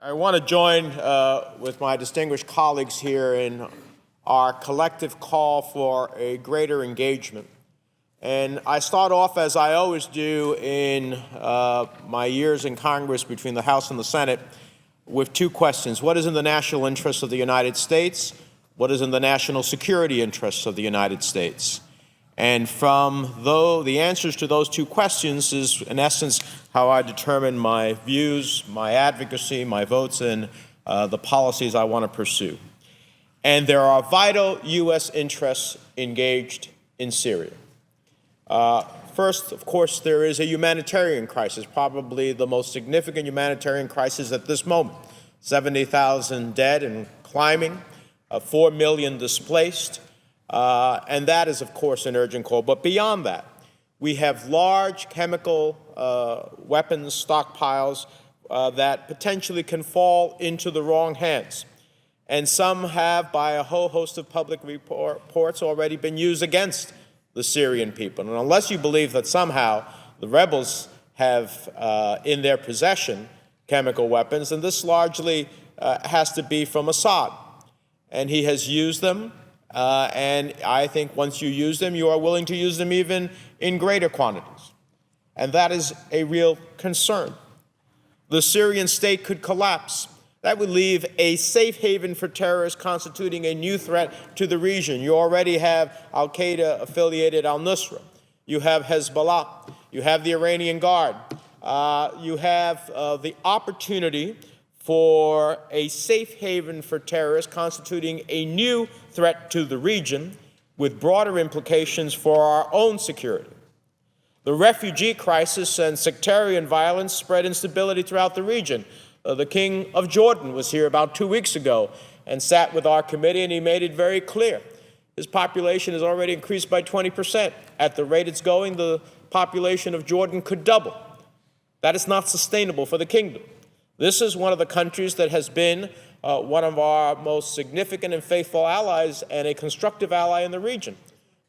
I want to join with my distinguished colleagues here in our collective call for a greater engagement. And I start off, as I always do in my years in Congress between the House and the Senate, with two questions. What is in the national interests of the United States? What is in the national security interests of the United States? And from the answers to those two questions is, in essence, how I determine my views, my advocacy, my votes, and the policies I want to pursue. And there are vital U.S. interests engaged in Syria. First, of course, there is a humanitarian crisis, probably the most significant humanitarian crisis at this moment. 70,000 dead and climbing, 4 million displaced. And that is, of course, an urgent call. But beyond that, we have large chemical weapons stockpiles that potentially can fall into the wrong hands. And some have, by a whole host of public reports, already been used against the Syrian people. And unless you believe that somehow the rebels have in their possession chemical weapons, then this largely has to be from Assad. And he has used them. And I think once you use them, you are willing to use them even in greater quantities. And that is a real concern. The Syrian state could collapse. That would leave a safe haven for terrorists, constituting a new threat to the region. You already have al-Qaeda-affiliated al-Nusra. You have Hezbollah. You have the Iranian Guard. You have the opportunity for a safe haven for terrorists, constituting a new threat to the region with broader implications for our own security. The refugee crisis and sectarian violence spread instability throughout the region. The King of Jordan was here about 2 weeks ago and sat with our committee, and he made it very clear. His population has already increased by 20%. At the rate it's going, the population of Jordan could double. That is not sustainable for the kingdom. This is one of the countries that has been one of our most significant and faithful allies and a constructive ally in the region.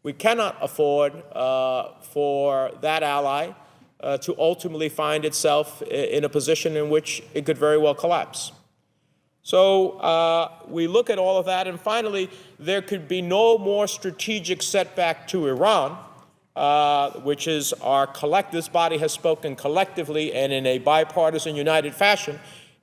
We cannot afford for that ally to ultimately find itself in a position in which it could very well collapse. So we look at all of that, and finally, there could be no more strategic setback to Iran, which is our collective. This body has spoken collectively and in a bipartisan, united fashion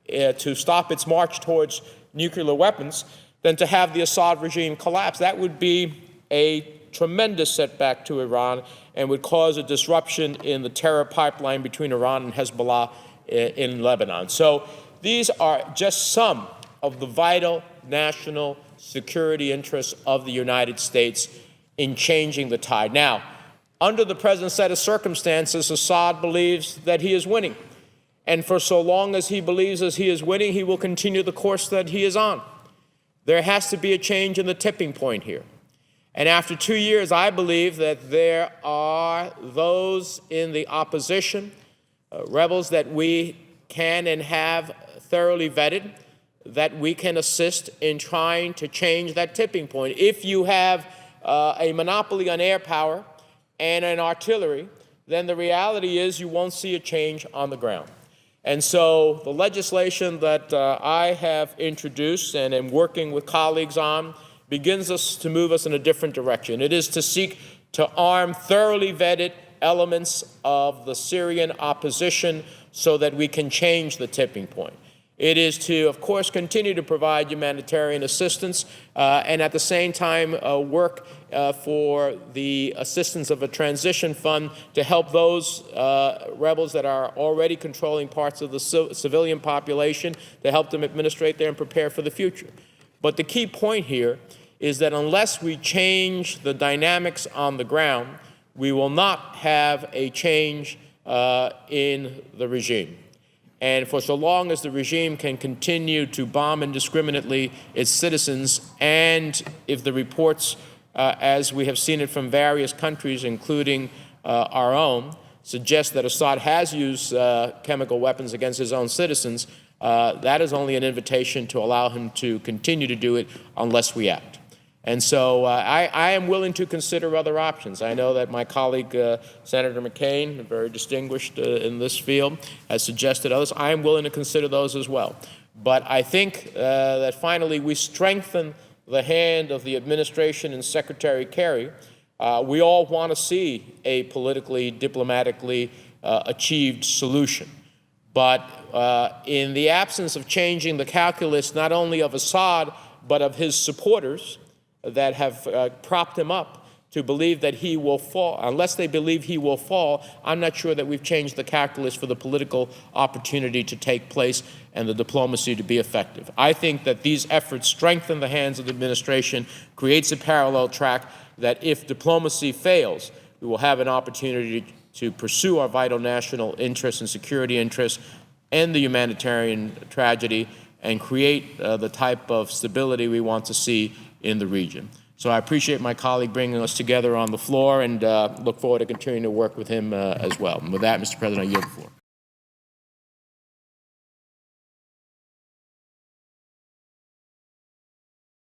to stop its march towards nuclear weapons, than to have the Assad regime collapse. That would be a tremendous setback to Iran and would cause a disruption in the terror pipeline between Iran and Hezbollah in Lebanon. So these are just some of the vital national security interests of the United States in changing the tide. Now, under the present set of circumstances, Assad believes that he is winning. And for so long as he believes as he is winning, he will continue the course that he is on. There has to be a change in the tipping point here. And after 2 years, I believe that there are those in the opposition, rebels that we can and have thoroughly vetted, that we can assist in trying to change that tipping point. If you have a monopoly on air power and an artillery, then the reality is you won't see a change on the ground. And so the legislation that I have introduced and am working with colleagues on begins to move us in a different direction. It is to seek to arm thoroughly vetted elements of the Syrian opposition so that we can change the tipping point. It is to, of course, continue to provide humanitarian assistance and at the same time work for the assistance of a transition fund to help those rebels that are already controlling parts of the civilian population, to help them administrate there and prepare for the future. But the key point here is that unless we change the dynamics on the ground, we will not have a change in the regime. And for so long as the regime can continue to bomb indiscriminately its citizens, and if the reports, as we have seen it from various countries, including our own, suggest that Assad has used chemical weapons against his own citizens, that is only an invitation to allow him to continue to do it unless we act. And so I am willing to consider other options. I know that my colleague, Senator McCain, very distinguished in this field, has suggested others. I am willing to consider those as well. But I think that finally we strengthen the hand of the administration and Secretary Kerry. We all want to see a politically, diplomatically achieved solution. But in the absence of changing the calculus not only of Assad, but of his supporters that have propped him up to believe that he will fall, unless they believe he will fall, I'm not sure that we've changed the calculus for the political opportunity to take place and the diplomacy to be effective. I think that these efforts strengthen the hands of the administration, creates a parallel track that if diplomacy fails, we will have an opportunity to pursue our vital national interests and security interests, end the humanitarian tragedy, and create the type of stability we want to see in the region. So I appreciate my colleague bringing us together on the floor and look forward to continuing to work with him as well. And with that, Mr. President, I yield the floor.